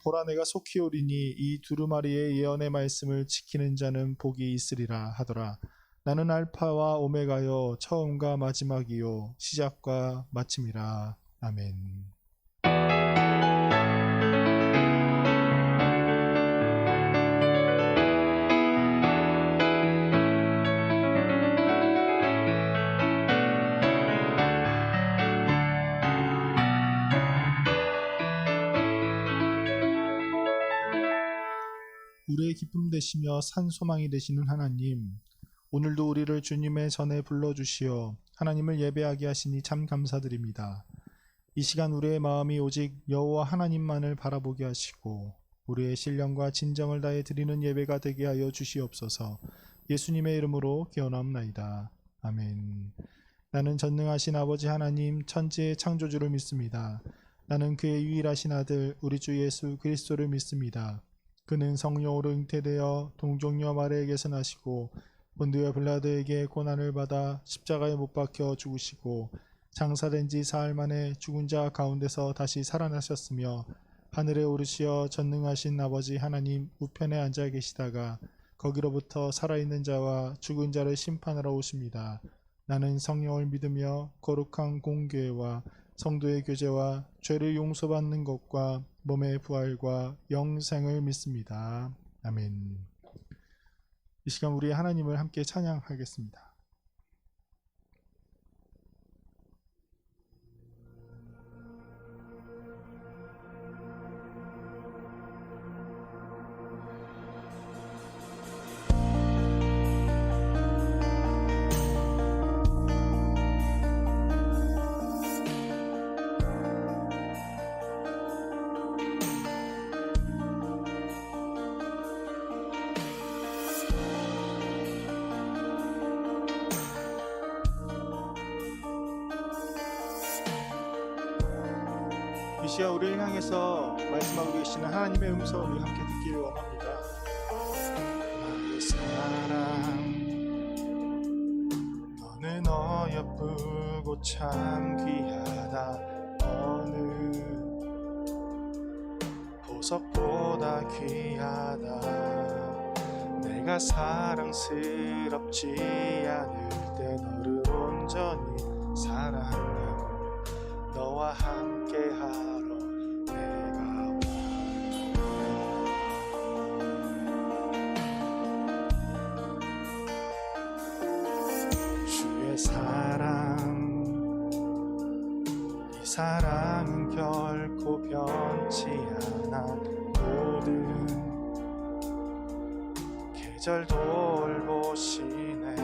보라 내가 속히 오리니 이 두루마리의 예언의 말씀을 지키는 자는 복이 있으리라 하더라. 나는 알파와 오메가요 처음과 마지막이요 시작과 마침이라. 아멘. 우리의 기쁨 되시며 산 소망이 되시는 하나님, 오늘도 우리를 주님의 전에 불러주시어 하나님을 예배하게 하시니 참 감사드립니다. 이 시간 우리의 마음이 오직 여호와 하나님만을 바라보게 하시고 우리의 신령과 진정을 다해 드리는 예배가 되게 하여 주시옵소서. 예수님의 이름으로 기원하옵나이다. 아멘. 나는 전능하신 아버지 하나님 천지의 창조주를 믿습니다. 나는 그의 유일하신 아들 우리 주 예수 그리스도를 믿습니다. 그는 성령으로 잉태되어 동정녀 마리아에게서 나시고 본디오 빌라도에게 고난을 받아 십자가에 못 박혀 죽으시고 장사된 지 사흘 만에 죽은 자 가운데서 다시 살아나셨으며 하늘에 오르시어 전능하신 아버지 하나님 우편에 앉아 계시다가 거기로부터 살아있는 자와 죽은 자를 심판하러 오십니다. 나는 성령을 믿으며 거룩한 공교회와 성도의 교제와 죄를 용서받는 것과 몸의 부활과 영생을 믿습니다. 아멘. 이 시간 우리 하나님을 함께 찬양하겠습니다. 이 시간 우리를 향해서 말씀하고 계시는 하나님의 음성을 함께 듣기를 원합니다. 나의 사랑 너는 어여쁘고 참 귀하다. 어느 보석보다 귀하다. 내가 사랑스럽지 않을 때 너를 온전히 사랑하고 너와 함께하러 내가 주의 사랑 이 사랑은 결코 변치 않아. 모든 계절 돌보시네.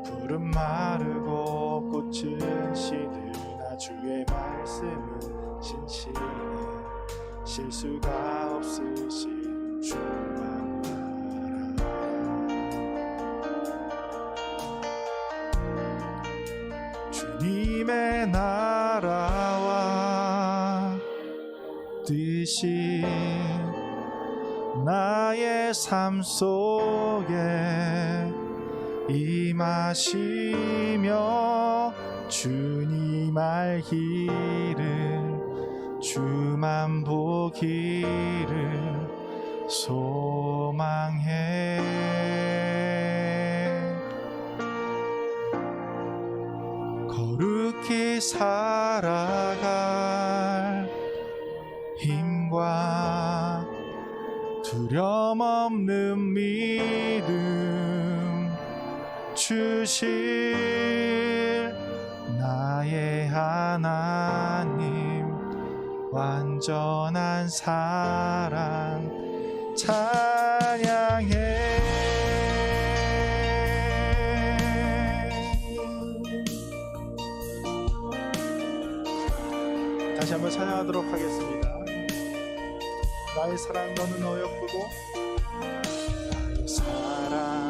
푸른 마르고 꽃은 시드나 주의 말씀은 진실해. 실수가 없으신 주만 바라. 주님의 나라와 뜻이 나의 삶 속에 임하시며 주님 알기를 주만 보기를 소망해. 거룩히 살아갈 힘과 두려움 없는 믿음 주실 나의 하나님. 완전한 사랑 찬양해. 다시 한번 찬양하도록 하겠습니다. 나의 사랑 너는 어여쁘고 나의 사랑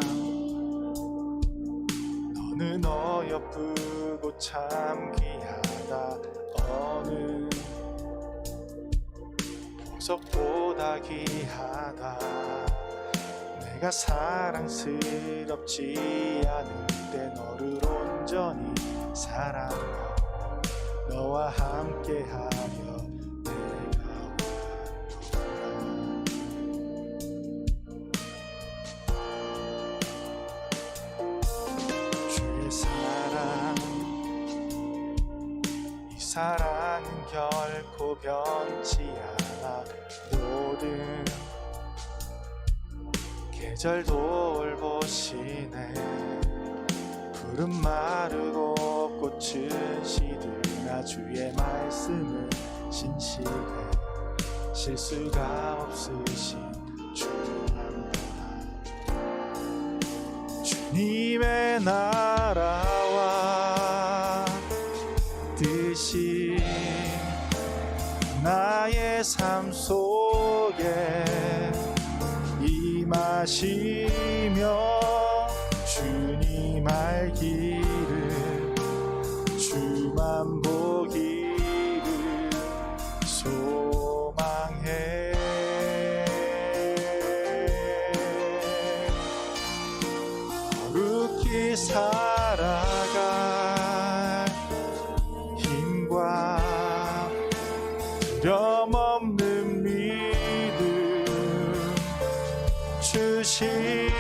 너는 어여쁘고 참 귀하다. 어느 보석보다 귀하다. 내가 사랑스럽지 않을 때 너를 온전히 사랑하고 너와 함께하며 내가 사랑은 결코 변치 않아. 모든 계절 돌보시네. 푸른 마르고 꽃은 시드나 주의 말씀은 신실해. 실수가 없으신 주님보다 주님의 나라와 뜻이 나의 삶 속에 임하시며 주님 알기를 주만 보기를 소망해. 거룩히 살아갈 힘과 두려움없는 믿음 주실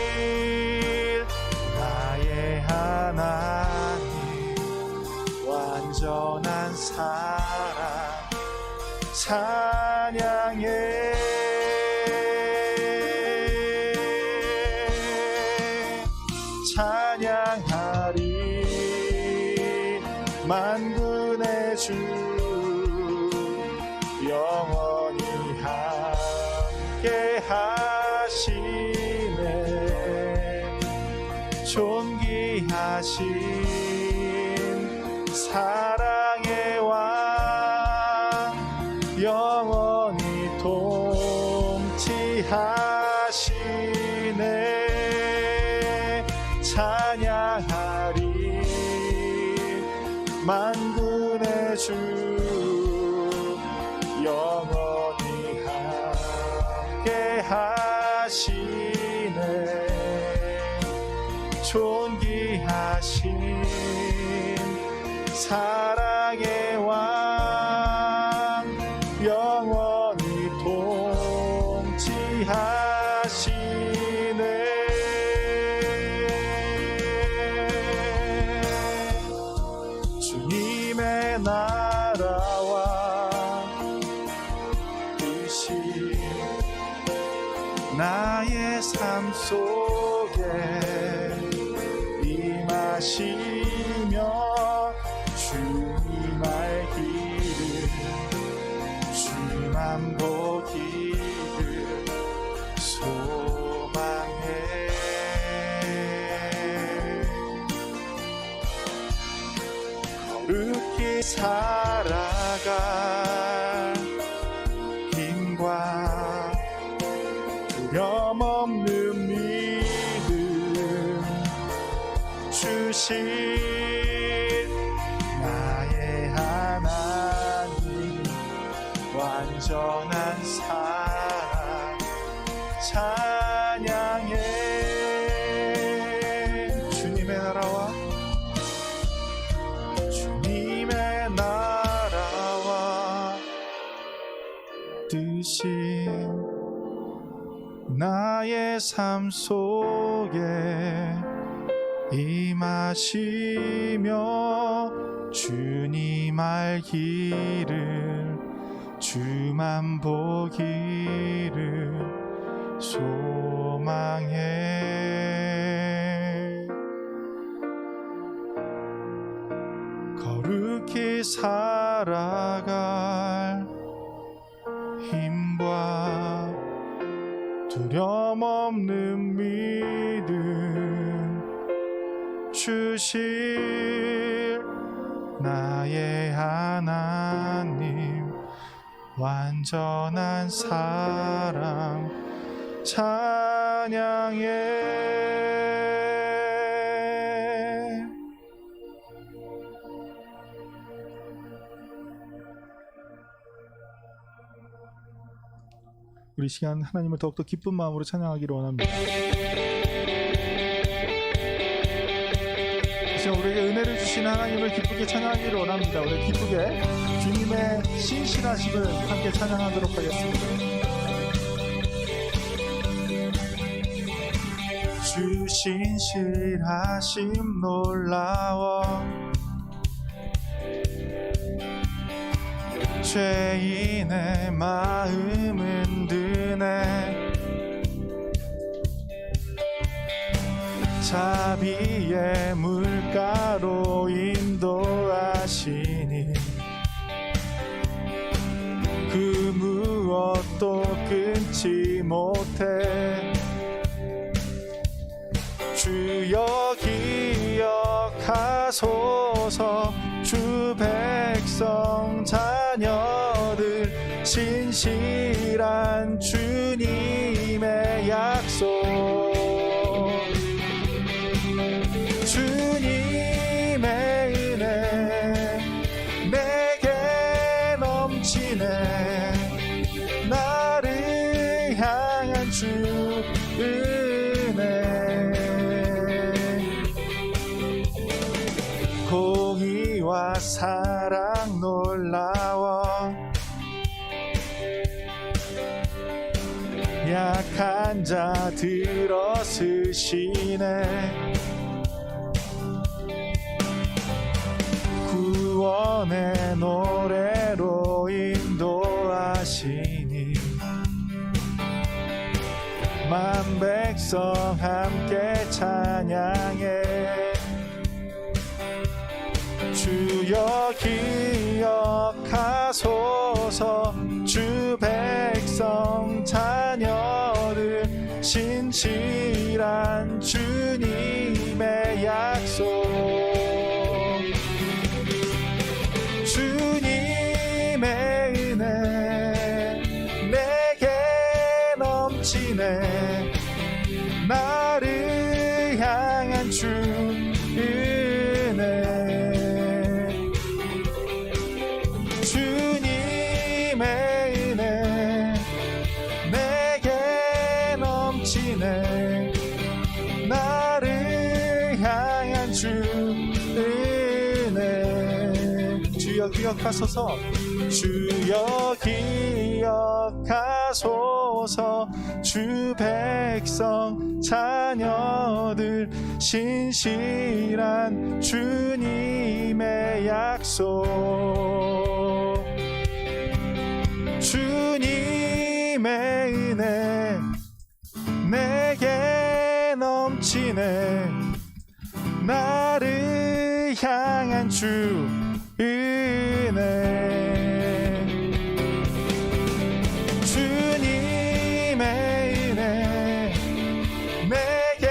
나의 하나님. 완전한 사랑 찬양해. 찬양하리 만군의 주 영원히 함께 하시네. 존귀하신 사랑의 왕 영원히 통치하시네. 찬양하리 만군의 주 영원히 함께 하시네. 존귀하신 사랑의 왕 영원히 통치하시네. 주님의 나라와 뜻이 나의 삶 속에 임하시며 주님 알기를 주만 보기를 소망해. 거룩히 살아갈 힘과 두려움없는 믿음 주신 나의 하나님. 완전한 사랑 찬양해. 주님의 나라와 주님의 나라와 뜻이 나의 삶 속에 임하시며 주님 알기를 주만 보기를 소망해. 거룩히 살아갈 힘과 두려움없는 믿음 주실 나의 하나님. 완전한 사랑 찬양해. 우리 시간 하나님을 더욱더 기쁜 마음으로 찬양하기를 원합니다. 우리에게 은혜를 주신 하나님을 기쁘게 찬양하기를 원합니다. 우리 기쁘게 주님의 신실하심을 함께 찬양하도록 하겠습니다. 주 신실하심 놀라워 죄인의 마음은 드네. 자비의 물가로 인도하시니 그 무엇도 끊지 못해. 주여 기억하소서. 주 백성 자녀들 신실한 주님의 약속. 주님의 은혜 내게 넘치네. 나를 향한 주 은혜. 공의와 사랑 놀라워. 약한 자 들어쓰시네. 구원의 노래로 인도하시니 만 백성 함께 찬양해. 주여 기억하소서. 주 백성 자녀들 신실한 주님의 약속. 주님의 은혜 내게 넘치네. 나를 향한 주 은혜. 주님의 은혜 내게 넘치네. 나를 향한 주 은혜. 주여 기억하소서. 주여 기억하소서. 주 백성 자녀들 신실한 주님의 약속. 주님의 은혜 내게 넘치네. 나를 향한 주 은혜. 주님의 은혜 내게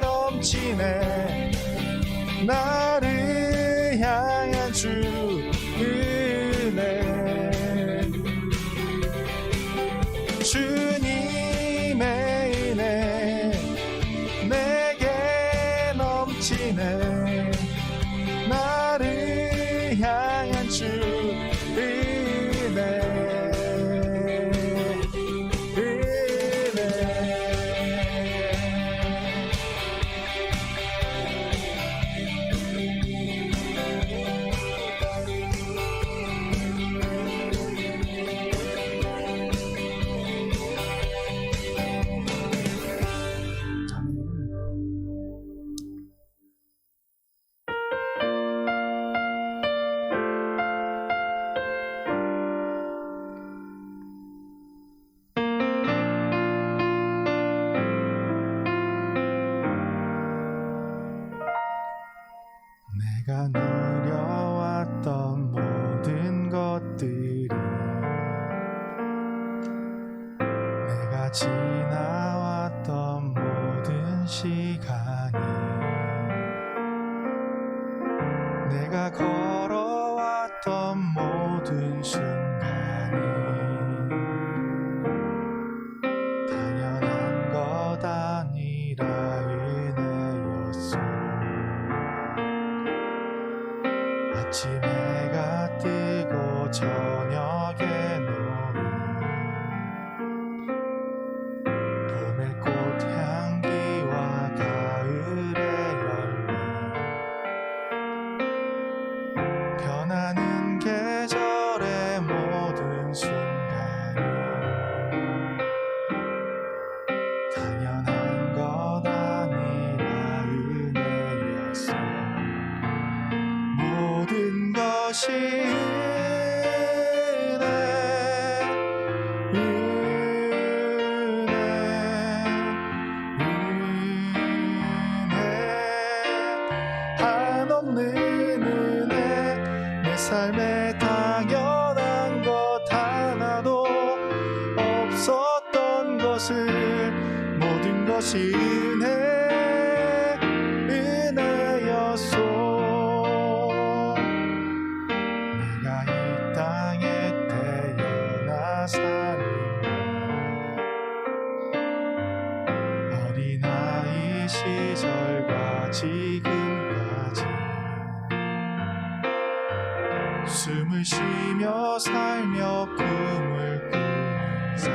넘치네. 나를 향한 주 은혜. 주님의 은혜 내게 넘치네. 나를 향한 주 은혜. 내가 누려왔던 모든 것들이, 내가 지나왔던 모든 시간이, 내가 걸어왔던 모든 순간이 당연한 것 아니라 은혜였어. 아침 해가 뜨고 저녁에 노을, 봄의 꽃향기와 가을의 열매, 변하는 계절의 모든 순간이 당연한 것 아니라 은혜였어. 모든 것이 삶에 당연한 것 하나도 없었던 것을 모든 것이 은혜였소. 내가 이 땅에 태어나 사는 어린아이 시절과 지금까지 숨을 쉬며 살며 꿈을 꾸는 삶,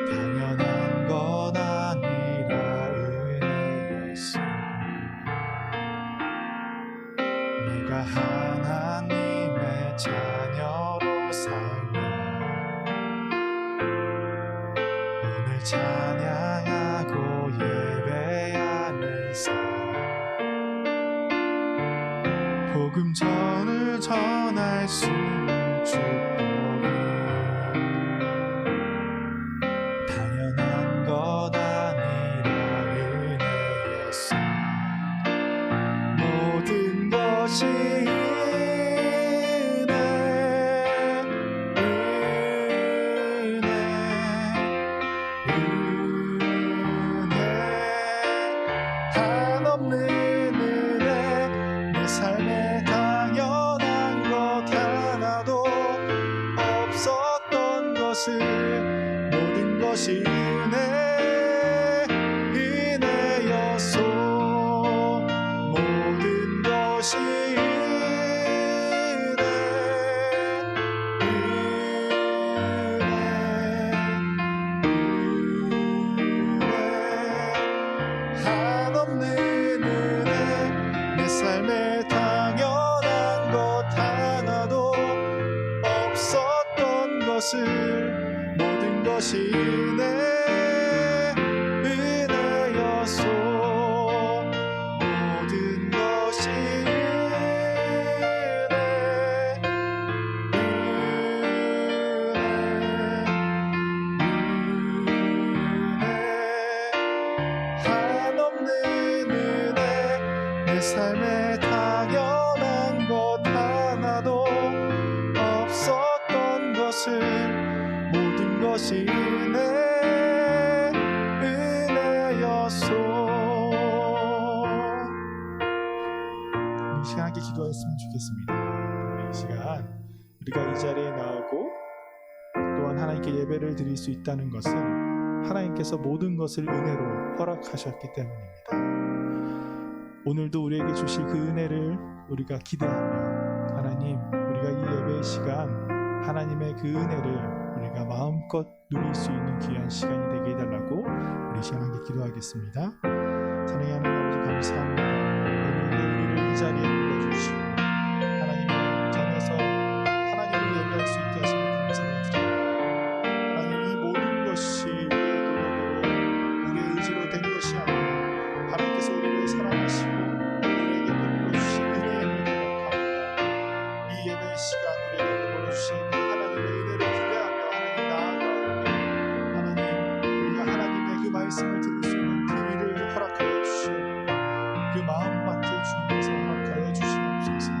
당연한 것 아니라 은혜였어. 네가 하나님의 자녀로 살며 오늘 찬양하고 예배하는 삶, 복음전을 전할 수 있는 축복이 당연한 것 아니라 은혜였어. 모든 것이 은혜, 한없는 은혜. 내 삶에 당연한 것 하나도 없었던 것을 모든 것이 은혜였소. 모든 것이 한없는 은혜. 내 삶에 당연한 것 하나도 없었던 것을 모든 것이 은혜였소. 모든 것이 한없는 은혜. 내 삶에 당연한 것 하나도 없었던 것을 모든 것이 은혜였소. 이 시간 함께 기도하였으면 좋겠습니다. 이 시간 우리가 이 자리에 나오고 또한 하나님께 예배를 드릴 수 있다는 것은 하나님께서 모든 것을 은혜로 허락하셨기 때문입니다. 오늘도 우리에게 주실 그 은혜를 우리가 기대하며 하나님, 우리가 이 예배의 시간 하나님의 그 은혜를 우리가 마음껏 누릴 수 있는 귀한 시간이 되게 해달라고 우리 시간 함께 기도하겠습니다. 사랑의 하나님 아버지 감사합니다. 오늘도 우리를 이 자리에 불러주시고 하나님의 전에서 하나님을 예배할 수 있게 하시는 감사를 드립니다. 하나님, 이 모든 것이 우리의 노력으로 우리의 의지로 된 것이 아니라 하나님께서 우리를 사랑하시고 우리에게 베풀어주신 은혜의 고백합니다. 이 예배의 시간 우리에게 베풀어주신 그 하나님의 은혜를 기대하며 하나님 나아가오니 하나님, 우리가 하나님의 그 말씀을 들을 수 있는 기회를 허락하여 주시옵고 그 마음 맡을 주님께서 허락하여 주시옵소서.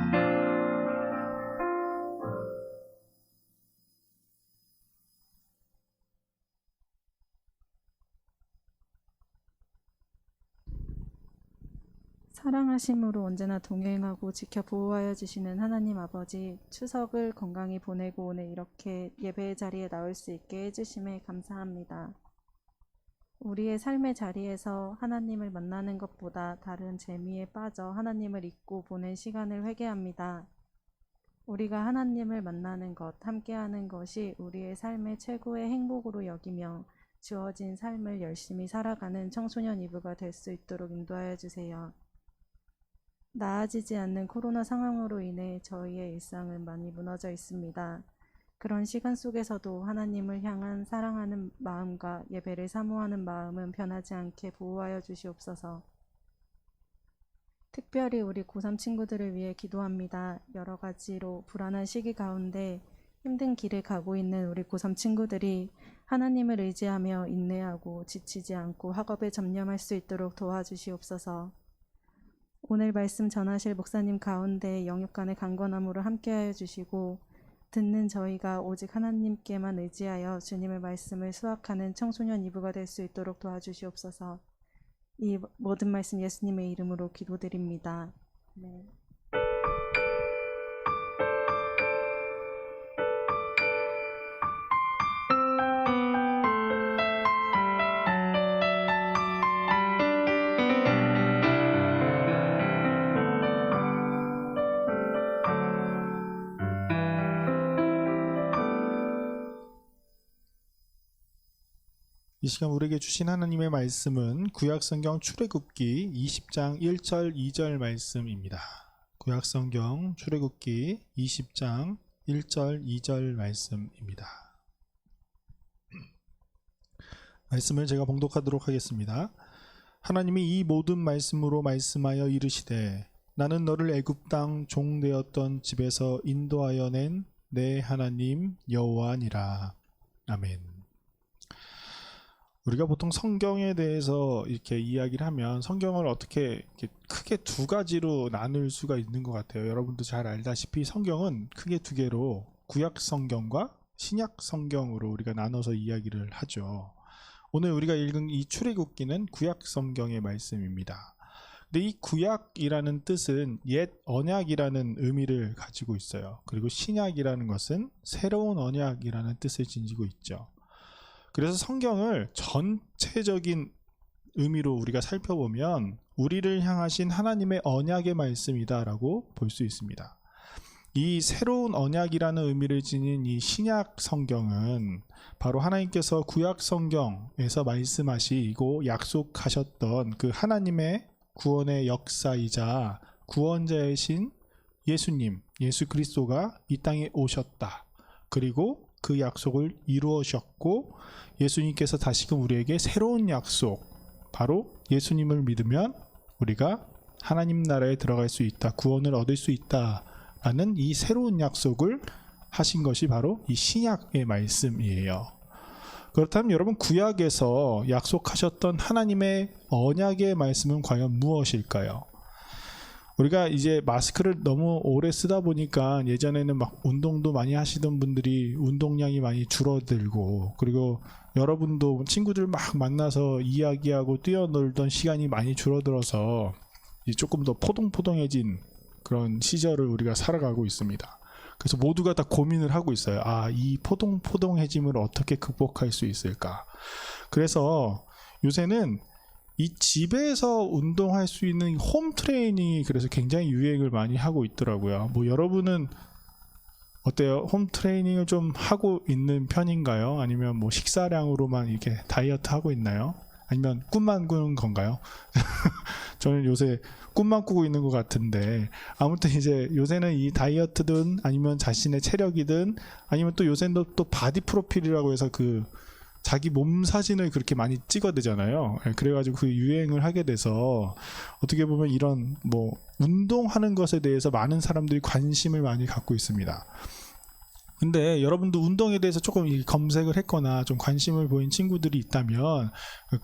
사랑하심으로 언제나 동행하고 지켜 보호하여 주시는 하나님 아버지, 추석을 건강히 보내고 오늘 이렇게 예배의 자리에 나올 수 있게 해주심에 감사합니다. 우리의 삶의 자리에서 하나님을 만나는 것보다 다른 재미에 빠져 하나님을 잊고 보낸 시간을 회개합니다. 우리가 하나님을 만나는 것, 함께하는 것이 우리의 삶의 최고의 행복으로 여기며 주어진 삶을 열심히 살아가는 청소년 이브가 될 수 있도록 인도하여 주세요. 나아지지 않는 코로나 상황으로 인해 저희의 일상은 많이 무너져 있습니다. 그런 시간 속에서도 하나님을 향한 사랑하는 마음과 예배를 사모하는 마음은 변하지 않게 보호하여 주시옵소서. 특별히 우리 고3 친구들을 위해 기도합니다. 여러 가지로 불안한 시기 가운데 힘든 길을 가고 있는 우리 고3 친구들이 하나님을 의지하며 인내하고 지치지 않고 학업에 전념할 수 있도록 도와주시옵소서. 오늘 말씀 전하실 목사님 가운데 영육간의 강건함으로 함께하여 주시고 듣는 저희가 오직 하나님께만 의지하여 주님의 말씀을 수확하는 청소년 이브가 될 수 있도록 도와주시옵소서. 이 모든 말씀 예수님의 이름으로 기도드립니다. 아멘. 이 시간 우리에게 주신 하나님의 말씀은 구약성경 출애굽기 20장 1절 2절 말씀입니다. 구약성경 출애굽기 20장 1절 2절 말씀입니다. 말씀을 제가 봉독하도록 하겠습니다. 하나님이 이 모든 말씀으로 말씀하여 이르시되 나는 너를 애굽 땅 종되었던 집에서 인도하여 낸 내 하나님 여호와니라. 아멘. 우리가 보통 성경에 대해서 이렇게 이야기를 하면 성경을 어떻게 이렇게 크게 두 가지로 나눌 수가 있는 것 같아요. 여러분도 잘 알다시피 성경은 크게 두 개로 구약 성경과 신약 성경으로 우리가 나눠서 이야기를 하죠. 오늘 우리가 읽은 이 출애굽기는 구약 성경의 말씀입니다. 근데 이 구약이라는 뜻은 옛 언약이라는 의미를 가지고 있어요. 그리고 신약이라는 것은 새로운 언약이라는 뜻을 지니고 있죠. 그래서 성경을 전체적인 의미로 우리가 살펴보면 우리를 향하신 하나님의 언약의 말씀이다라고 볼 수 있습니다. 이 새로운 언약이라는 의미를 지닌 이 신약 성경은 바로 하나님께서 구약 성경에서 말씀하시고 약속하셨던 그 하나님의 구원의 역사이자 구원자이신 예수님, 예수 그리스도가 이 땅에 오셨다. 그리고 그 약속을 이루어셨고 예수님께서 다시금 우리에게 새로운 약속, 바로 예수님을 믿으면 우리가 하나님 나라에 들어갈 수 있다, 구원을 얻을 수 있다라는 이 새로운 약속을 하신 것이 바로 이 신약의 말씀이에요. 그렇다면 여러분, 구약에서 약속하셨던 하나님의 언약의 말씀은 과연 무엇일까요? 우리가 이제 마스크를 너무 오래 쓰다 보니까 예전에는 막 운동도 많이 하시던 분들이 운동량이 많이 줄어들고, 그리고 여러분도 친구들 막 만나서 이야기하고 뛰어놀던 시간이 많이 줄어들어서 조금 더 포동포동해진 그런 시절을 우리가 살아가고 있습니다. 그래서 모두가 다 고민을 하고 있어요. 이 포동포동해짐을 어떻게 극복할 수 있을까? 그래서 요새는 이 집에서 운동할 수 있는 홈 트레이닝이 그래서 굉장히 유행을 많이 하고 있더라고요. 뭐 여러분은 어때요? 홈 트레이닝을 좀 하고 있는 편인가요? 아니면 뭐 식사량으로만 이렇게 다이어트 하고 있나요? 아니면 꿈만 꾸는 건가요? 저는 요새 꿈만 꾸고 있는 것 같은데, 아무튼 이제 요새는 이 다이어트든 아니면 자신의 체력이든 아니면 또 요새는 또 바디 프로필이라고 해서 그 자기 몸 사진을 그렇게 많이 찍어대잖아요. 그래가지고 그 유행을 하게 돼서 어떻게 보면 이런 뭐 운동하는 것에 대해서 많은 사람들이 관심을 많이 갖고 있습니다. 근데 여러분도 운동에 대해서 조금 검색을 했거나 좀 관심을 보인 친구들이 있다면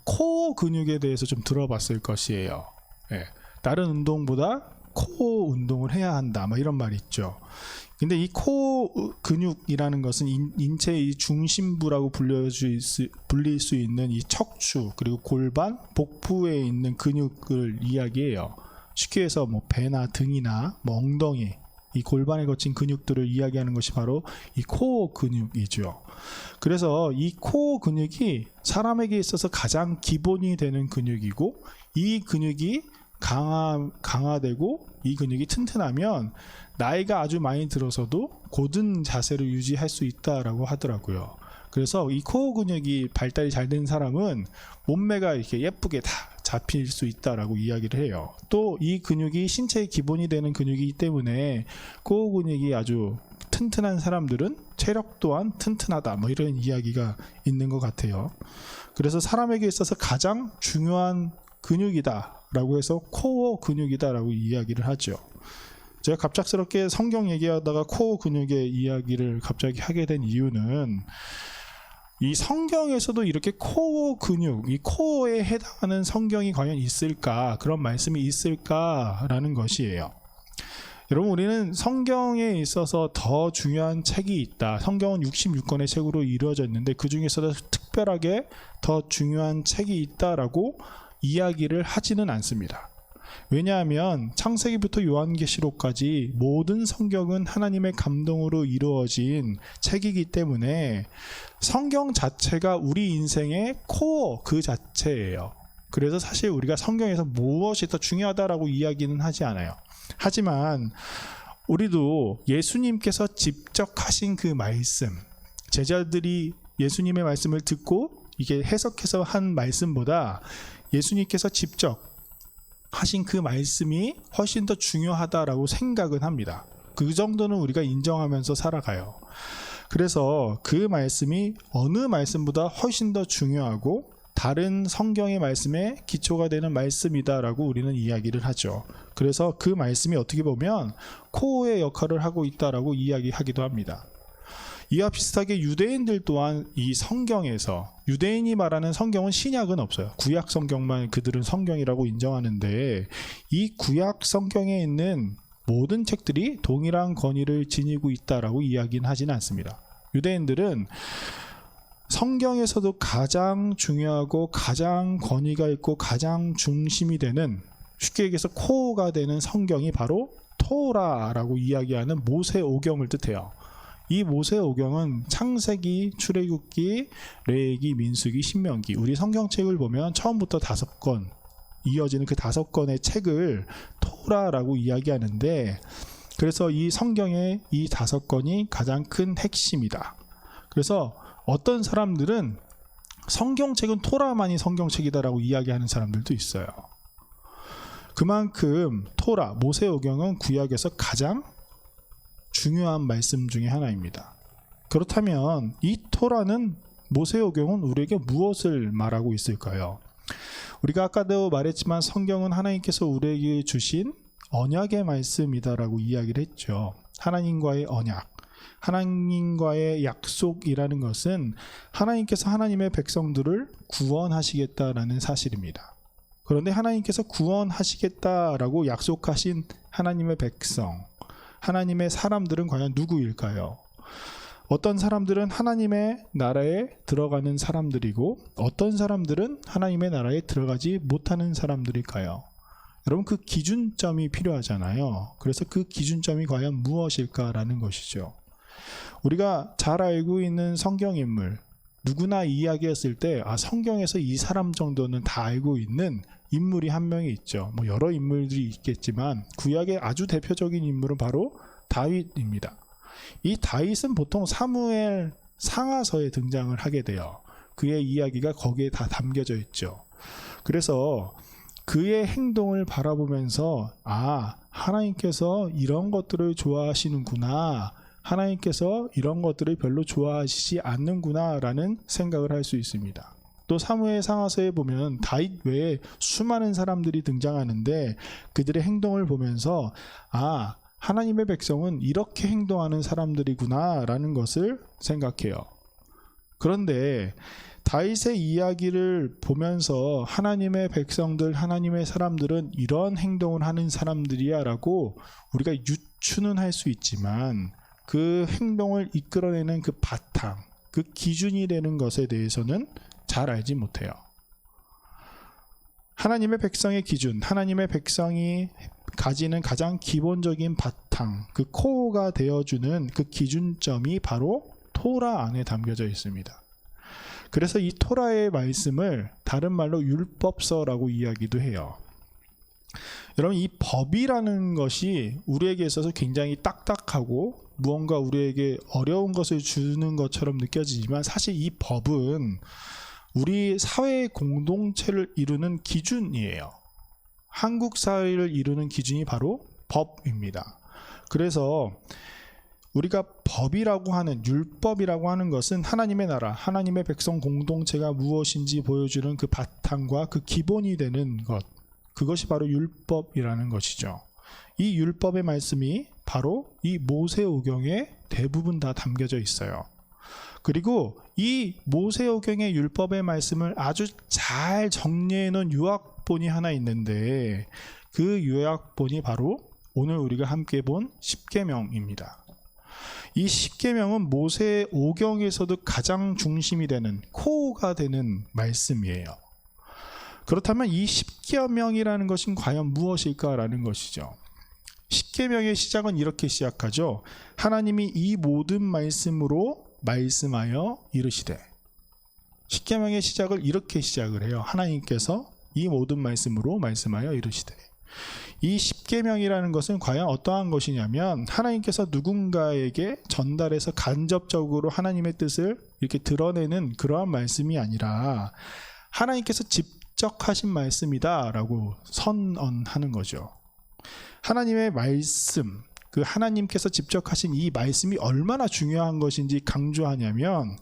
코어 근육에 대해서 좀 들어봤을 것이에요. 다른 운동보다 코어 운동을 해야 한다, 막 이런 말이 있죠. 근데 이 코어 근육이라는 것은 인체의 중심부라고 불릴 수 있는 이 척추, 그리고 골반, 복부에 있는 근육을 이야기해요. 쉽게 해서 뭐 배나 등이나 뭐 엉덩이, 이 골반에 거친 근육들을 이야기하는 것이 바로 이 코어 근육이죠. 그래서 이 코어 근육이 사람에게 있어서 가장 기본이 되는 근육이고, 이 근육이 강화되고 이 근육이 튼튼하면 나이가 아주 많이 들어서도 고든 자세를 유지할 수 있다라고 하더라고요. 그래서 이 코어 근육이 발달이 잘 된 사람은 몸매가 이렇게 예쁘게 다 잡힐 수 있다라고 이야기를 해요. 또 이 근육이 신체의 기본이 되는 근육이기 때문에 코어 근육이 아주 튼튼한 사람들은 체력 또한 튼튼하다, 뭐 이런 이야기가 있는 것 같아요. 그래서 사람에게 있어서 가장 중요한 근육이다 라고 해서 코어 근육이다 라고 이야기를 하죠. 제가 갑작스럽게 성경 얘기하다가 코어 근육의 이야기를 갑자기 하게 된 이유는 이 성경에서도 이렇게 코어 근육, 이 코어에 해당하는 성경이 과연 있을까? 그런 말씀이 있을까라는 것이에요. 여러분, 우리는 성경에 있어서 더 중요한 책이 있다. 성경은 66권의 책으로 이루어졌는데 그 중에서도 특별하게 더 중요한 책이 있다라고 이야기를 하지는 않습니다. 왜냐하면 창세기부터 요한계시록까지 모든 성경은 하나님의 감동으로 이루어진 책이기 때문에 성경 자체가 우리 인생의 코어 그 자체예요. 그래서 사실 우리가 성경에서 무엇이 더 중요하다라고 이야기는 하지 않아요. 하지만 우리도 예수님께서 직접 하신 그 말씀, 제자들이 예수님의 말씀을 듣고 이게 해석해서 한 말씀보다 예수님께서 직접 하신 그 말씀이 훨씬 더 중요하다라고 생각은 합니다. 그 정도는 우리가 인정하면서 살아가요. 그래서 그 말씀이 어느 말씀보다 훨씬 더 중요하고 다른 성경의 말씀에 기초가 되는 말씀이다라고 우리는 이야기를 하죠. 그래서 그 말씀이 어떻게 보면 코어의 역할을 하고 있다라고 이야기하기도 합니다. 이와 비슷하게 유대인들 또한 이 성경에서, 유대인이 말하는 성경은 신약은 없어요. 구약 성경만 그들은 성경이라고 인정하는데 이 구약 성경에 있는 모든 책들이 동일한 권위를 지니고 있다라고 이야기는 하지는 않습니다. 유대인들은 성경에서도 가장 중요하고 가장 권위가 있고 가장 중심이 되는, 쉽게 얘기해서 코어가 되는 성경이 바로 토라라고 이야기하는 모세오경을 뜻해요. 이 모세오경은 창세기, 출애굽기, 레위기, 민수기, 신명기, 우리 성경책을 보면 처음부터 5권 이어지는 그 5권의 책을 토라라고 이야기하는데, 그래서 이 성경의 이 5권이 가장 큰 핵심이다. 그래서 어떤 사람들은 성경책은 토라만이 성경책이다라고 이야기하는 사람들도 있어요. 그만큼 토라, 모세오경은 구약에서 가장 중요한 말씀 중에 하나입니다. 그렇다면 이 토라는, 모세오경은 우리에게 무엇을 말하고 있을까요? 우리가 아까도 말했지만 성경은 하나님께서 우리에게 주신 언약의 말씀이다라고 이야기를 했죠. 하나님과의 언약, 하나님과의 약속이라는 것은 하나님께서 하나님의 백성들을 구원하시겠다라는 사실입니다. 그런데 하나님께서 구원하시겠다라고 약속하신 하나님의 백성, 하나님의 사람들은 과연 누구일까요? 어떤 사람들은 하나님의 나라에 들어가는 사람들이고 어떤 사람들은 하나님의 나라에 들어가지 못하는 사람들일까요? 여러분, 그 기준점이 필요하잖아요. 그래서 그 기준점이 과연 무엇일까라는 것이죠. 우리가 잘 알고 있는 성경인물, 누구나 이야기했을 때 성경에서 이 사람 정도는 다 알고 있는 인물이 한 명이 있죠. 뭐 여러 인물들이 있겠지만 구약의 아주 대표적인 인물은 바로 다윗입니다. 이 다윗은 보통 사무엘 상하서에 등장을 하게 돼요. 그의 이야기가 거기에 다 담겨져 있죠. 그래서 그의 행동을 바라보면서 하나님께서 이런 것들을 좋아하시는구나, 하나님께서 이런 것들을 별로 좋아하시지 않는구나 라는 생각을 할 수 있습니다. 또 사무엘 상하서에 보면 다윗 외에 수많은 사람들이 등장하는데 그들의 행동을 보면서 하나님의 백성은 이렇게 행동하는 사람들이구나 라는 것을 생각해요. 그런데 다윗의 이야기를 보면서 하나님의 백성들, 하나님의 사람들은 이런 행동을 하는 사람들이야 라고 우리가 유추는 할 수 있지만 그 행동을 이끌어내는 그 바탕, 그 기준이 되는 것에 대해서는 잘 알지 못해요. 하나님의 백성의 기준, 하나님의 백성이 가지는 가장 기본적인 바탕, 그 코어가 되어주는 그 기준점이 바로 토라 안에 담겨져 있습니다. 그래서 이 토라의 말씀을 다른 말로 율법서라고 이야기도 해요. 여러분, 이 법이라는 것이 우리에게 있어서 굉장히 딱딱하고 무언가 우리에게 어려운 것을 주는 것처럼 느껴지지만 사실 이 법은 우리 사회의 공동체를 이루는 기준이에요. 한국 사회를 이루는 기준이 바로 법입니다. 그래서 우리가 법이라고 하는, 율법이라고 하는 것은 하나님의 나라, 하나님의 백성 공동체가 무엇인지 보여주는 그 바탕과 그 기본이 되는 것, 그것이 바로 율법이라는 것이죠. 이 율법의 말씀이 바로 이 모세오경에 대부분 다 담겨져 있어요. 그리고 이 모세오경의 율법의 말씀을 아주 잘 정리해 놓은 요약본이 하나 있는데 그 요약본이 바로 오늘 우리가 함께 본 십계명입니다. 이 십계명은 모세오경에서도 가장 중심이 되는 코어가 되는 말씀이에요. 그렇다면 이 십계명이라는 것은 과연 무엇일까라는 것이죠. 십계명의 시작은 이렇게 시작하죠. 하나님이 이 모든 말씀으로 말씀하여 이르시되. 십계명의 시작을 이렇게 시작을 해요. 하나님께서 이 모든 말씀으로 말씀하여 이르시되. 이 십계명이라는 것은 과연 어떠한 것이냐면 하나님께서 누군가에게 전달해서 간접적으로 하나님의 뜻을 이렇게 드러내는 그러한 말씀이 아니라 하나님께서 직접 하신 말씀이다 라고 선언하는 거죠. 하나님의 말씀, 그 하나님께서 직접 하신 이 말씀이 얼마나 중요한 것인지 강조하냐면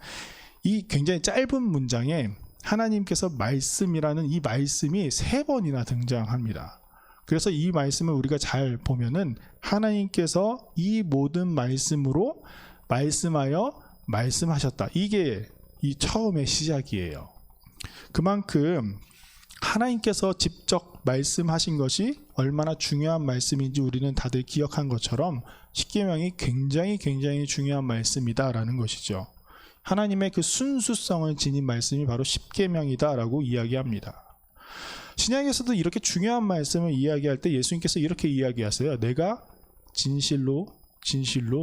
이 굉장히 짧은 문장에 하나님께서 말씀이라는 이 말씀이 3번이나 등장합니다. 그래서 이 말씀을 우리가 잘 보면은 하나님께서 이 모든 말씀으로 말씀하여 말씀하셨다. 이게 이 처음의 시작이에요. 그만큼 하나님께서 직접 말씀하신 것이 얼마나 중요한 말씀인지 우리는 다들 기억한 것처럼 십계명이 굉장히 중요한 말씀이다라는 것이죠. 하나님의 그 순수성을 지닌 말씀이 바로 십계명이다라고 이야기합니다. 신약에서도 이렇게 중요한 말씀을 이야기할 때 예수님께서 이렇게 이야기하세요. 내가 진실로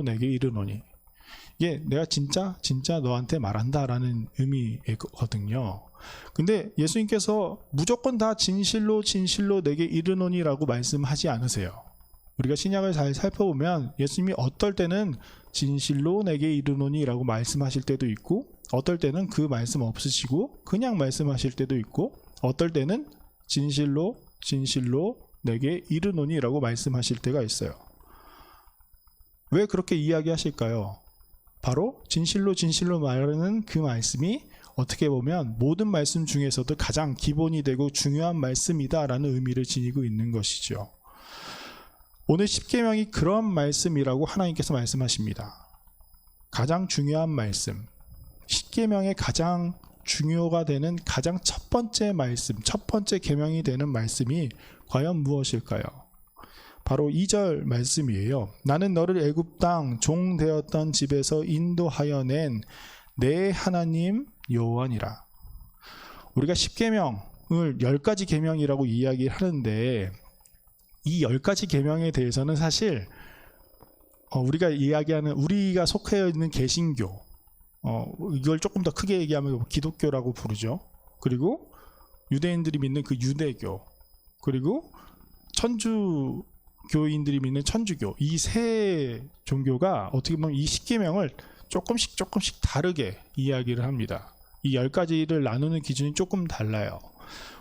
내게 이르노니. 이게 내가 진짜 너한테 말한다라는 의미거든요. 근데 예수님께서 무조건 다 진실로 내게 이르노니라고 말씀하지 않으세요. 우리가 신약을 잘 살펴보면 예수님이 어떨 때는 진실로 내게 이르노니라고 말씀하실 때도 있고 어떨 때는 그 말씀 없으시고 그냥 말씀하실 때도 있고 어떨 때는 진실로 내게 이르노니라고 말씀하실 때가 있어요. 왜 그렇게 이야기하실까요? 바로 진실로 말하는 그 말씀이 어떻게 보면 모든 말씀 중에서도 가장 기본이 되고 중요한 말씀이다라는 의미를 지니고 있는 것이죠. 오늘 십계명이 그런 말씀이라고 하나님께서 말씀하십니다. 가장 중요한 말씀, 십계명의 가장 중요가 되는 가장 첫 번째 말씀, 첫 번째 계명이 되는 말씀이 과연 무엇일까요? 바로 2절 말씀이에요. 나는 너를 애굽 땅 종 되었던 집에서 인도하여 낸 내 하나님 여호와니라. 우리가 십계명을 10가지 계명이라고 이야기하는데 이 10가지 계명에 대해서는 사실 우리가 이야기하는 우리가 속해 있는 개신교 이걸 조금 더 크게 얘기하면 기독교라고 부르죠. 그리고 유대인들이 믿는 그 유대교, 그리고 천주교인들이 믿는 천주교, 이 세 종교가 어떻게 보면 이 십계명을 조금씩 다르게 이야기를 합니다. 이 10가지를 나누는 기준이 조금 달라요.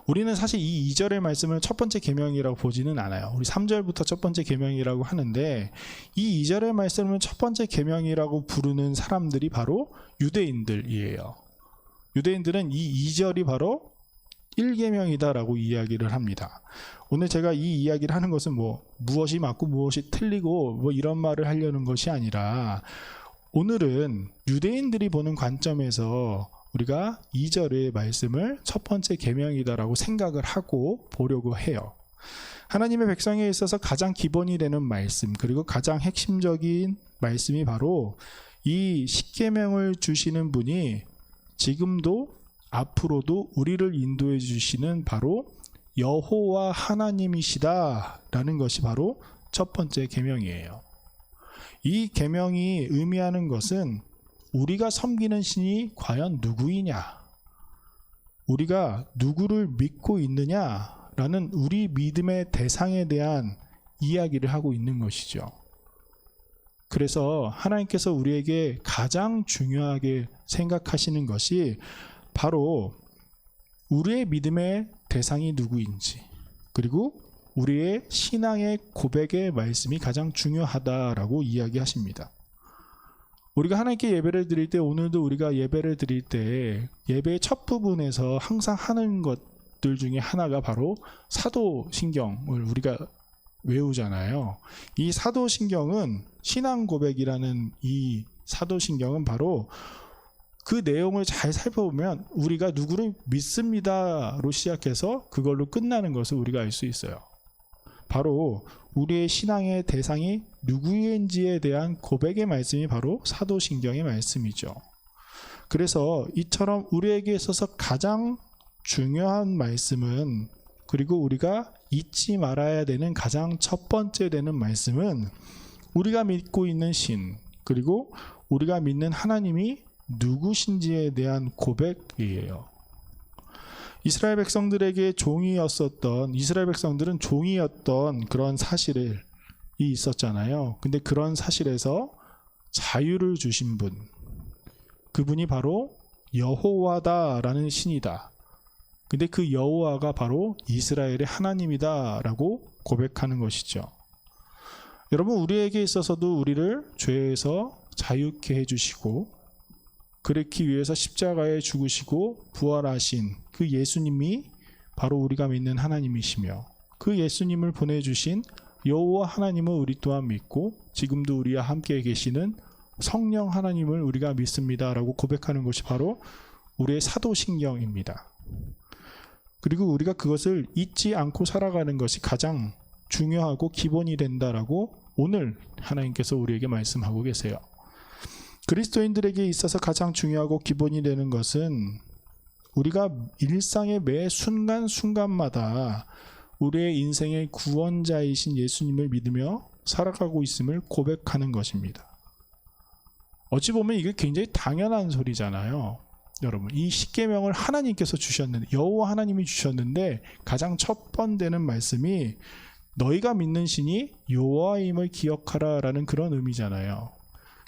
우리는 사실 이 2절의 말씀을 첫 번째 계명이라고 보지는 않아요. 우리 3절부터 첫 번째 계명이라고 하는데 이 2절의 말씀을 첫 번째 계명이라고 부르는 사람들이 바로 유대인들이에요. 유대인들은 이 2절이 바로 1계명이다라고 이야기를 합니다. 오늘 제가 이 이야기를 하는 것은 무엇이 맞고 무엇이 틀리고 이런 말을 하려는 것이 아니라 오늘은 유대인들이 보는 관점에서 우리가 2절의 말씀을 첫 번째 계명이다라고 생각을 하고 보려고 해요. 하나님의 백성에 있어서 가장 기본이 되는 말씀, 그리고 가장 핵심적인 말씀이 바로 이 십계명을 주시는 분이 지금도 앞으로도 우리를 인도해 주시는 바로 여호와 하나님이시다라는 것이 바로 첫 번째 계명이에요. 이 계명이 의미하는 것은 우리가 섬기는 신이 과연 누구이냐, 우리가 누구를 믿고 있느냐라는 우리 믿음의 대상에 대한 이야기를 하고 있는 것이죠. 그래서 하나님께서 우리에게 가장 중요하게 생각하시는 것이 바로 우리의 믿음의 대상이 누구인지, 그리고 우리의 신앙의 고백의 말씀이 가장 중요하다라고 이야기하십니다. 우리가 하나님께 예배를 드릴 때, 오늘도 우리가 예배를 드릴 때 예배의 첫 부분에서 항상 하는 것들 중에 하나가 바로 사도신경을 우리가 외우잖아요. 이 사도신경은 신앙 고백이라는 이 사도신경은 바로 그 내용을 잘 살펴보면 우리가 누구를 믿습니다로 시작해서 그걸로 끝나는 것을 우리가 알 수 있어요. 바로 우리의 신앙의 대상이 누구인지에 대한 고백의 말씀이 바로 사도신경의 말씀이죠. 그래서 이처럼 우리에게 있어서 가장 중요한 말씀은, 그리고 우리가 잊지 말아야 되는 가장 첫 번째 되는 말씀은 우리가 믿고 있는 신, 그리고 우리가 믿는 하나님이 누구신지에 대한 고백이에요. 이스라엘 백성들에게 이스라엘 백성들은 종이었던 그런 사실이 있었잖아요. 근데 그런 사실에서 자유를 주신 분, 그분이 바로 여호와다라는 신이다. 근데 그 여호와가 바로 이스라엘의 하나님이다라고 고백하는 것이죠. 여러분, 우리에게 있어서도 우리를 죄에서 자유케 해주시고 그렇기 위해서 십자가에 죽으시고 부활하신 그 예수님이 바로 우리가 믿는 하나님이시며, 그 예수님을 보내주신 여호와 하나님을 우리 또한 믿고 지금도 우리와 함께 계시는 성령 하나님을 우리가 믿습니다라고 고백하는 것이 바로 우리의 사도신경입니다. 그리고 우리가 그것을 잊지 않고 살아가는 것이 가장 중요하고 기본이 된다라고 오늘 하나님께서 우리에게 말씀하고 계세요. 그리스도인들에게 있어서 가장 중요하고 기본이 되는 것은 우리가 일상의 매 순간순간마다 우리의 인생의 구원자이신 예수님을 믿으며 살아가고 있음을 고백하는 것입니다. 어찌 보면 이게 굉장히 당연한 소리잖아요. 여러분, 이 십계명을 하나님께서 주셨는데, 여호와 하나님이 주셨는데 가장 첫 번째는 말씀이 너희가 믿는 신이 여호와임을 기억하라라는 그런 의미잖아요.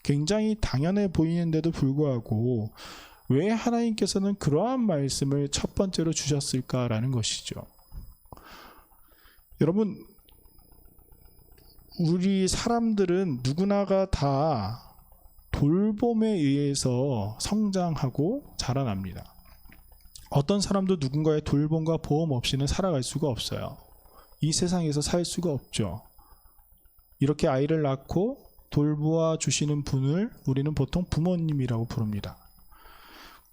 굉장히 당연해 보이는데도 불구하고 왜 하나님께서는 그러한 말씀을 첫 번째로 주셨을까라는 것이죠. 여러분, 우리 사람들은 누구나가 다 돌봄에 의해서 성장하고 자라납니다. 어떤 사람도 누군가의 돌봄과 보험 없이는 살아갈 수가 없어요. 이 세상에서 살 수가 없죠. 이렇게 아이를 낳고 돌보아 주시는 분을 우리는 보통 부모님이라고 부릅니다.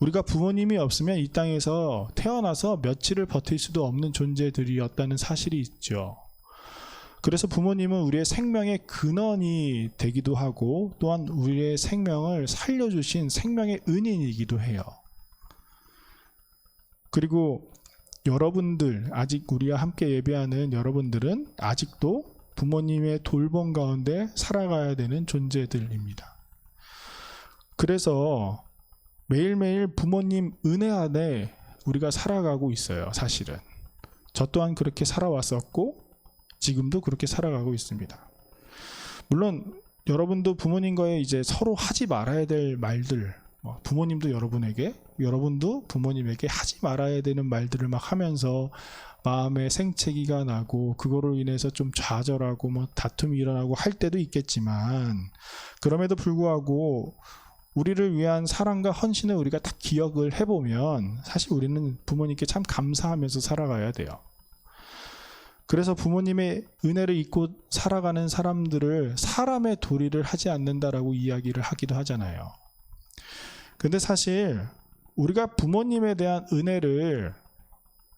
우리가 부모님이 없으면 이 땅에서 태어나서 며칠을 버틸 수도 없는 존재들이었다는 사실이 있죠. 그래서 부모님은 우리의 생명의 근원이 되기도 하고 또한 우리의 생명을 살려주신 생명의 은인이기도 해요. 그리고 여러분들, 아직 우리와 함께 예배하는 여러분들은 아직도 부모님의 돌봄 가운데 살아가야 되는 존재들입니다. 그래서 매일매일 부모님 은혜 안에 우리가 살아가고 있어요. 사실은 저 또한 그렇게 살아왔었고 지금도 그렇게 살아가고 있습니다. 물론 여러분도 부모님과의 이제 서로 하지 말아야 될 말들, 부모님도 여러분에게, 여러분도 부모님에게 하지 말아야 되는 말들을 막 하면서 마음에 생채기가 나고 그거로 인해서 좀 좌절하고 다툼이 일어나고 할 때도 있겠지만, 그럼에도 불구하고 우리를 위한 사랑과 헌신을 우리가 딱 기억을 해보면 사실 우리는 부모님께 참 감사하면서 살아가야 돼요. 그래서 부모님의 은혜를 잊고 살아가는 사람들을 사람의 도리를 하지 않는다라고 이야기를 하기도 하잖아요. 근데 사실 우리가 부모님에 대한 은혜를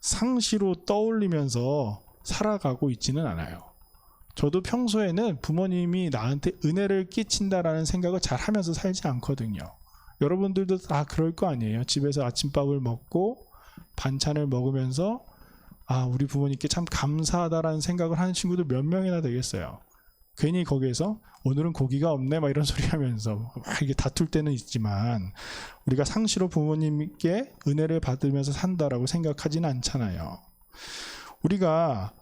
상시로 떠올리면서 살아가고 있지는 않아요. 저도 평소에는 부모님이 나한테 은혜를 끼친다라는 생각을 잘 하면서 살지 않거든요. 여러분들도 다 그럴 거 아니에요. 집에서 아침밥을 먹고 반찬을 먹으면서 우리 부모님께 참 감사하다라는 생각을 하는 친구들 몇 명이나 되겠어요. 괜히 거기에서 오늘은 고기가 없네 막 이런 소리 하면서 이게 다툴 때는 있지만 우리가 상시로 부모님께 은혜를 받으면서 산다라고 생각하지는 않잖아요. 우리가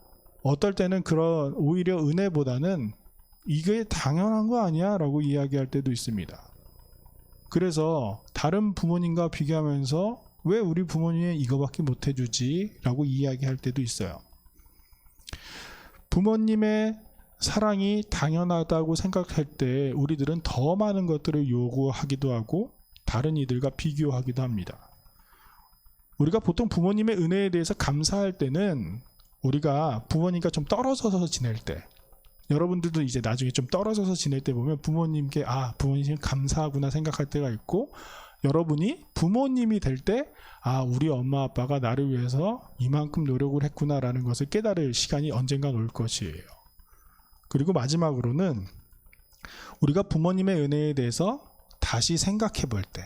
어떨 때는 그런 오히려 은혜보다는 이게 당연한 거 아니야 라고 이야기할 때도 있습니다. 그래서 다른 부모님과 비교하면서 왜 우리 부모님이 이거밖에 못 해주지 라고 이야기할 때도 있어요. 부모님의 사랑이 당연하다고 생각할 때 우리들은 더 많은 것들을 요구하기도 하고 다른 이들과 비교하기도 합니다. 우리가 보통 부모님의 은혜에 대해서 감사할 때는 우리가 부모님과 좀 떨어져서 지낼 때, 여러분들도 이제 나중에 좀 떨어져서 지낼 때 보면 부모님께 부모님 감사하구나 생각할 때가 있고, 여러분이 부모님이 될 때, 우리 엄마 아빠가 나를 위해서 이만큼 노력을 했구나라는 것을 깨달을 시간이 언젠가 올 것이에요. 그리고 마지막으로는 우리가 부모님의 은혜에 대해서 다시 생각해 볼 때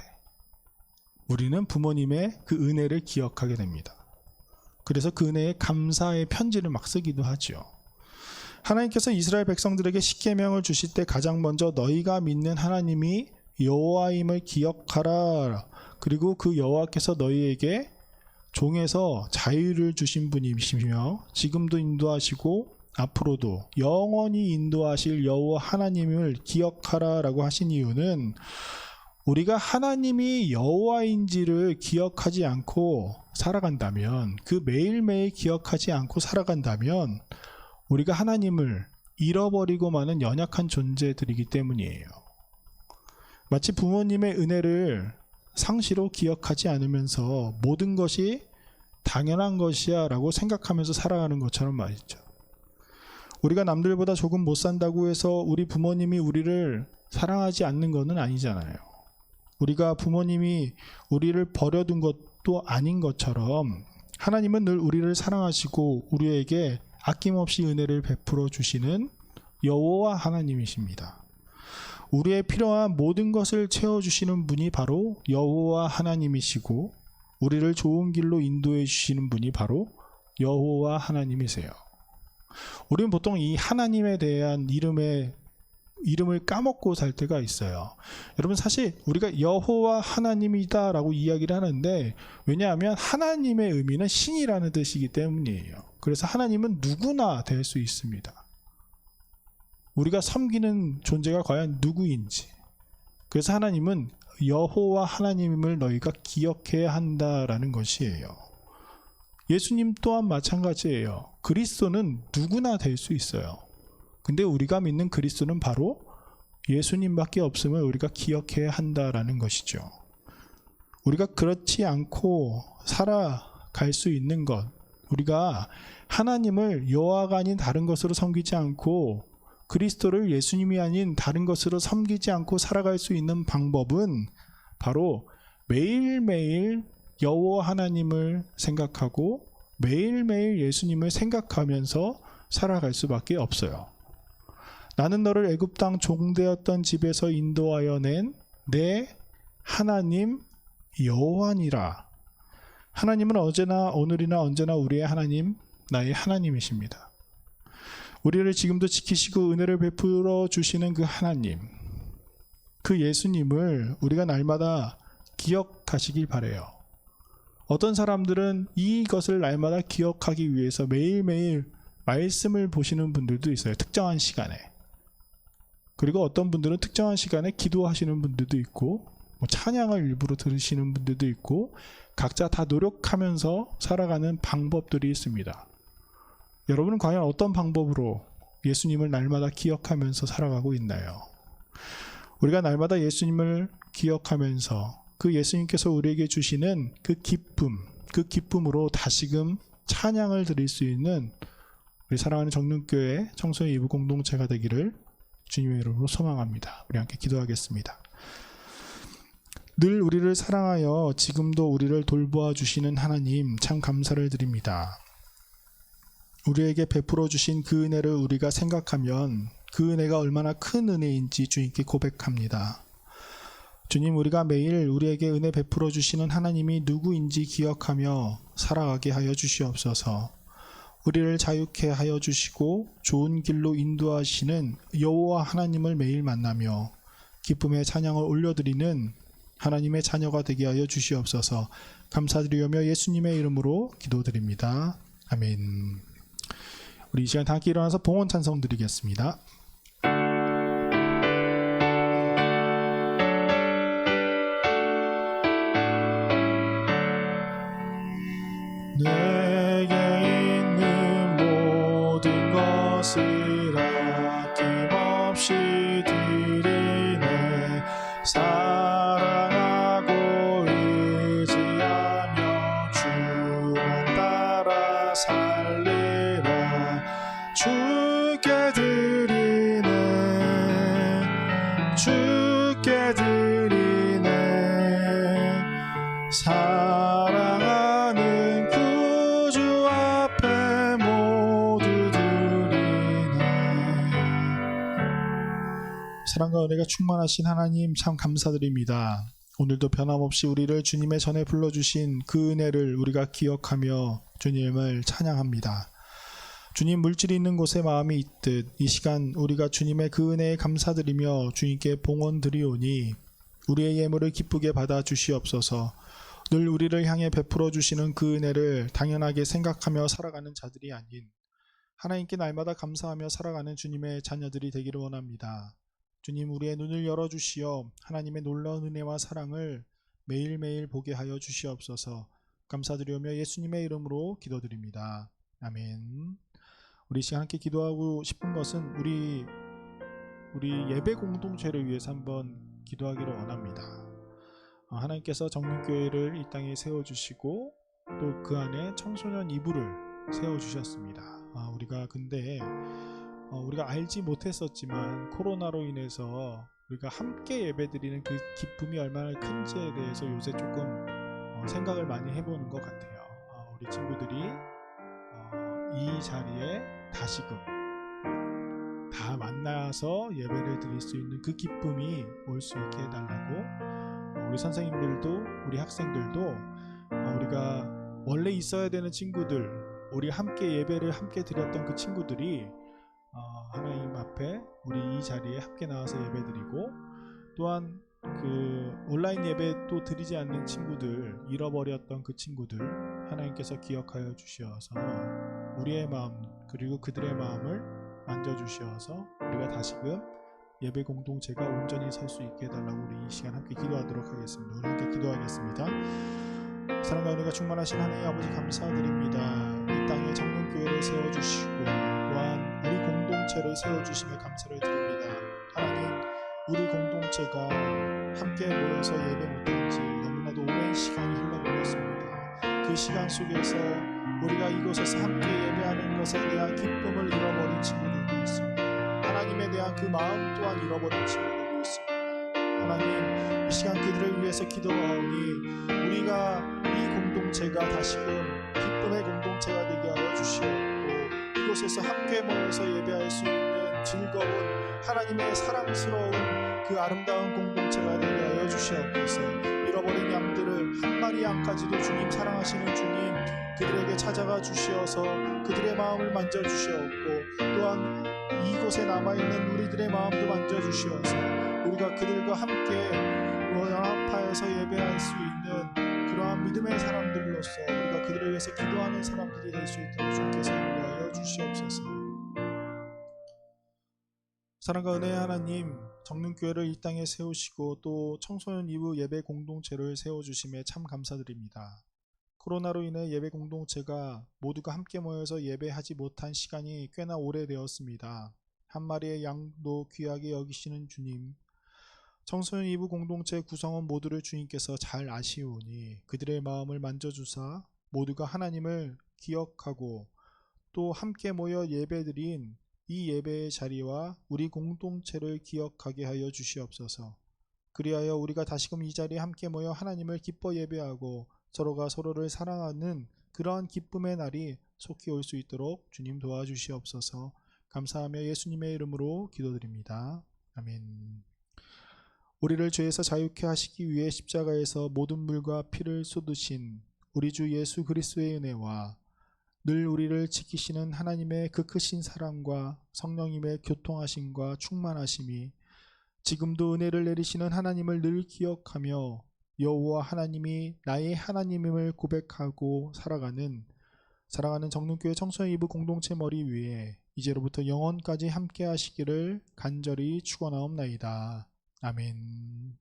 우리는 부모님의 그 은혜를 기억하게 됩니다. 그래서 그 은혜에 감사의 편지를 막 쓰기도 하죠. 하나님께서 이스라엘 백성들에게 십계명을 주실 때 가장 먼저 너희가 믿는 하나님이 여호와임을 기억하라. 그리고 그 여호와께서 너희에게 종에서 자유를 주신 분이시며 지금도 인도하시고 앞으로도 영원히 인도하실 여호와 하나님을 기억하라라고 하신 이유는 우리가 하나님이 여호와인지를 기억하지 않고 살아간다면, 그 매일매일 기억하지 않고 살아간다면 우리가 하나님을 잃어버리고 마는 연약한 존재들이기 때문이에요. 마치 부모님의 은혜를 상시로 기억하지 않으면서 모든 것이 당연한 것이야 라고 생각하면서 살아가는 것처럼 말이죠. 우리가 남들보다 조금 못 산다고 해서 우리 부모님이 우리를 사랑하지 않는 것은 아니잖아요. 우리가 부모님이 우리를 버려둔 것도 아닌 것처럼 하나님은 늘 우리를 사랑하시고 우리에게 아낌없이 은혜를 베풀어 주시는 여호와 하나님이십니다. 우리의 필요한 모든 것을 채워주시는 분이 바로 여호와 하나님이시고 우리를 좋은 길로 인도해 주시는 분이 바로 여호와 하나님이세요. 우리는 보통 이 하나님에 대한 이름을 까먹고 살 때가 있어요. 여러분, 사실 우리가 여호와 하나님이다 라고 이야기를 하는데, 왜냐하면 하나님의 의미는 신이라는 뜻이기 때문이에요. 그래서 하나님은 누구나 될 수 있습니다. 우리가 섬기는 존재가 과연 누구인지, 그래서 하나님은 여호와 하나님을 너희가 기억해야 한다라는 것이에요. 예수님 또한 마찬가지예요. 그리스도는 누구나 될 수 있어요. 근데 우리가 믿는 그리스도는 바로 예수님밖에 없음을 우리가 기억해야 한다라는 것이죠. 우리가 그렇지 않고 살아갈 수 있는 것, 우리가 하나님을 여호와가 아닌 다른 것으로 섬기지 않고 그리스도를 예수님이 아닌 다른 것으로 섬기지 않고 살아갈 수 있는 방법은 바로 매일매일 여호와 하나님을 생각하고 매일매일 예수님을 생각하면서 살아갈 수밖에 없어요. 나는 너를 애굽 땅 종되었던 집에서 인도하여 낸 내 하나님 여호와니라. 하나님은 어제나 오늘이나 언제나 우리의 하나님, 나의 하나님이십니다. 우리를 지금도 지키시고 은혜를 베풀어 주시는 그 하나님, 그 예수님을 우리가 날마다 기억하시길 바라요. 어떤 사람들은 이것을 날마다 기억하기 위해서 매일매일 말씀을 보시는 분들도 있어요. 특정한 시간에. 그리고 어떤 분들은 특정한 시간에 기도하시는 분들도 있고, 찬양을 일부러 들으시는 분들도 있고, 각자 다 노력하면서 살아가는 방법들이 있습니다. 여러분은 과연 어떤 방법으로 예수님을 날마다 기억하면서 살아가고 있나요? 우리가 날마다 예수님을 기억하면서 그 예수님께서 우리에게 주시는 그 기쁨, 그 기쁨으로 다시금 찬양을 드릴 수 있는 우리 사랑하는 정릉교회 청소년 2부 공동체가 되기를 주님의 이름으로 소망합니다. 우리 함께 기도하겠습니다. 늘 우리를 사랑하여 지금도 우리를 돌보아 주시는 하나님, 참 감사를 드립니다. 우리에게 베풀어 주신 그 은혜를 우리가 생각하면 그 은혜가 얼마나 큰 은혜인지 주님께 고백합니다. 주님, 우리가 매일 우리에게 은혜 베풀어 주시는 하나님이 누구인지 기억하며 살아가게 하여 주시옵소서. 우리를 자유케 하여 주시고 좋은 길로 인도하시는 여호와 하나님을 매일 만나며 기쁨의 찬양을 올려드리는 하나님의 자녀가 되게 하여 주시옵소서. 감사드리며 예수님의 이름으로 기도드립니다. 아멘. 우리 이 시간 다 함께 일어나서 봉헌 찬송 드리겠습니다. 내게 있는 모든 것을 아낌없이 드리네. 사랑하고 의지하며 주만 따라 살리라. 주께 드리네, 주께 드리네. 사랑과 은혜가 충만하신 하나님 참 감사드립니다. 오늘도 변함없이 우리를 주님의 전에 불러주신 그 은혜를 우리가 기억하며 주님을 찬양합니다. 주님 물질이 있는 곳에 마음이 있듯 이 시간 우리가 주님의 그 은혜에 감사드리며 주님께 봉헌 드리오니 우리의 예물을 기쁘게 받아 주시옵소서. 늘 우리를 향해 베풀어 주시는 그 은혜를 당연하게 생각하며 살아가는 자들이 아닌 하나님께 날마다 감사하며 살아가는 주님의 자녀들이 되기를 원합니다. 주님 우리의 눈을 열어주시어 하나님의 놀라운 은혜와 사랑을 매일매일 보게 하여 주시옵소서. 감사드리오며 예수님의 이름으로 기도드립니다. 아멘. 우리 시간 함께 기도하고 싶은 것은 우리 예배 공동체를 위해서 한번 기도하기를 원합니다. 하나님께서 정문교회를 이 땅에 세워주시고 또 그 안에 청소년 이부를 세워주셨습니다. 우리가 근데 우리가 알지 못했었지만 코로나로 인해서 우리가 함께 예배드리는 그 기쁨이 얼마나 큰지에 대해서 요새 조금 생각을 많이 해보는 것 같아요. 우리 친구들이 이 자리에 다시금 다 만나서 예배를 드릴 수 있는 그 기쁨이 올 수 있게 해달라고 우리 선생님들도 우리 학생들도 우리가 원래 있어야 되는 친구들 우리 함께 예배를 함께 드렸던 그 친구들이 하나님 앞에 우리 이 자리에 함께 나와서 예배드리고 또한 그 온라인 예배 또 드리지 않는 친구들 잃어버렸던 그 친구들 하나님께서 기억하여 주시어서 우리의 마음 그리고 그들의 마음을 만져주시어서 우리가 다시금 예배 공동체가 온전히 설 수 있게 해달라고 우리 이 시간 함께 기도하도록 하겠습니다. 우리 함께 기도하겠습니다. 사랑과 은혜가 충만하신 하나님 아버지 감사드립니다. 이 땅에 정문교회를 세워주시고 또한 우리 공동체를 세워주심에 감사를 드립니다. 하나님 우리 공동체가 함께 모여서 예배 못한 지 너무나도 오랜 시간이 흘러버렸습니다. 그 시간 속에서 우리가 이곳에서 함께 예배하는 것에 대한 기쁨을 잃어버린 친구들도 있습니다. 하나님에 대한 그 마음 또한 잃어버린 친구들도 있습니다. 하나님 이 시간 그들을 위해서 기도하오니 우리가 이 공동체가 다시금 기쁨의 공동체가 되게 하여 주시옵고 이곳에서 함께 모여서 예배할 수 있는 즐거운 하나님의 사랑스러운 그 아름다운 공동체가 되게 하여 주시옵소서. 잃어버린 양들을 한 마리 양까지도 주님 사랑하시는 주님 그들에게 찾아가 주시어서 그들의 마음을 만져주시옵고 또한 이곳에 남아있는 우리들의 마음도 만져주시어서 우리가 그들과 함께 연합하여서 예배할 수 있는 그러한 믿음의 사람들로서 우리가 그들을 위해서 기도하는 사람들이 될 수 있도록 주께서 인도하여 주시옵소서. 사랑과 은혜의 하나님 정문교회를 이 땅에 세우시고 또 청소년 이후 예배 공동체를 세워주심에 참 감사드립니다. 코로나로 인해 예배 공동체가 모두가 함께 모여서 예배하지 못한 시간이 꽤나 오래되었습니다. 한 마리의 양도 귀하게 여기시는 주님 청소년 이부 공동체 구성원 모두를 주님께서 잘 아시오니 그들의 마음을 만져주사 모두가 하나님을 기억하고 또 함께 모여 예배드린 이 예배의 자리와 우리 공동체를 기억하게 하여 주시옵소서. 그리하여 우리가 다시금 이 자리에 함께 모여 하나님을 기뻐 예배하고 서로가 서로를 사랑하는 그러한 기쁨의 날이 속히 올 수 있도록 주님 도와주시옵소서. 감사하며 예수님의 이름으로 기도드립니다. 아멘. 우리를 죄에서 자유케 하시기 위해 십자가에서 모든 물과 피를 쏟으신 우리 주 예수 그리스도의 은혜와 늘 우리를 지키시는 하나님의 그 크신 사랑과 성령님의 교통하심과 충만하심이 지금도 은혜를 내리시는 하나님을 늘 기억하며 여호와 하나님이 나의 하나님임을 고백하고 살아가는 사랑하는 정문교회 청소년 이부 공동체 머리 위에 이제로부터 영원까지 함께 하시기를 간절히 축원하옵나이다. 아멘.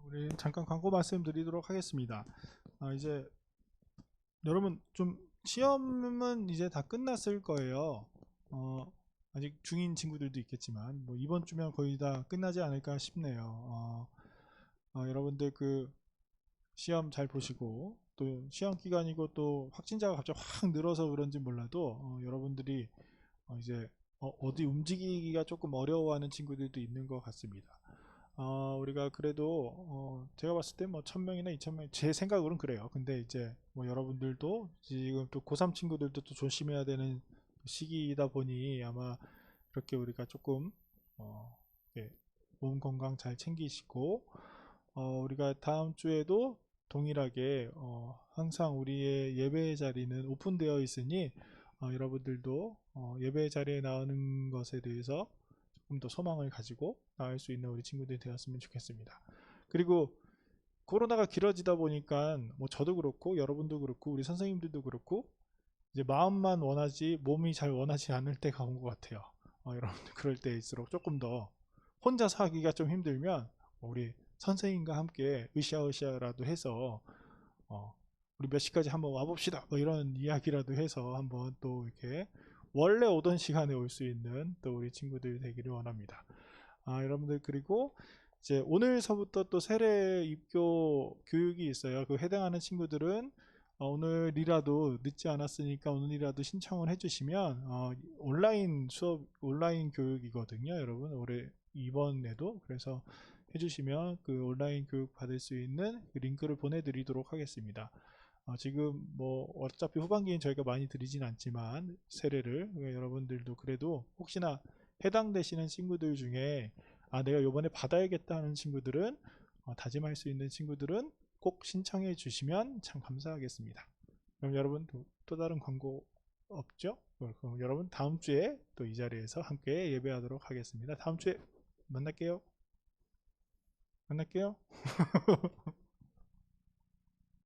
우리 잠깐 광고 말씀드리도록 하겠습니다. 이제 여러분 좀 시험은 이제 다 끝났을 거예요. 아직 중인 친구들도 있겠지만 뭐 이번 주면 거의 다 끝나지 않을까 싶네요. 여러분들 그 시험 잘 보시고 또 시험 기간이고 또 확진자가 갑자기 확 늘어서 그런지 몰라도 여러분들이 이제 어디 움직이기가 조금 어려워하는 친구들도 있는 것 같습니다. 우리가 그래도 제가 봤을 때 뭐 1000명이나 2000명 제 생각으로는 그래요. 근데 이제 뭐 여러분들도 지금 또 고3 친구들도 또 조심해야 되는 시기이다 보니 아마 이렇게 우리가 조금 예, 몸 건강 잘 챙기시고 우리가 다음 주에도 동일하게 항상 우리의 예배 자리는 오픈되어 있으니 여러분들도 예배 자리에 나오는 것에 대해서 조금 더 소망을 가지고 나올 수 있는 우리 친구들이 되었으면 좋겠습니다. 그리고 코로나가 길어지다 보니까 뭐 저도 그렇고 여러분도 그렇고 우리 선생님들도 그렇고 이제 마음만 원하지 몸이 잘 원하지 않을 때가 온 것 같아요. 여러분들 그럴 때일수록 조금 더 혼자서 하기가 좀 힘들면 우리 선생님과 함께 으쌰으쌰라도 해서 우리 몇 시까지 한번 와봅시다 뭐 이런 이야기라도 해서 한번 또 이렇게 원래 오던 시간에 올 수 있는 또 우리 친구들 되기를 원합니다. 여러분들 그리고 이제 오늘서부터 또 세례 입교 교육이 있어요. 그 해당하는 친구들은 오늘이라도 늦지 않았으니까 오늘이라도 신청을 해주시면 온라인 수업 온라인 교육이거든요, 여러분. 올해 이번에도 그래서 해주시면 그 온라인 교육 받을 수 있는 그 링크를 보내드리도록 하겠습니다. 지금 뭐 어차피 후반기엔 저희가 많이 드리진 않지만 세례를 여러분들도 그래도 혹시나 해당되시는 친구들 중에 내가 요번에 받아야겠다 하는 친구들은 다짐할 수 있는 친구들은 꼭 신청해 주시면 참 감사하겠습니다. 그럼 여러분 또 다른 광고 없죠? 그럼 여러분 다음 주에 또 이 자리에서 함께 예배하도록 하겠습니다. 다음 주에 만날게요. 만날게요.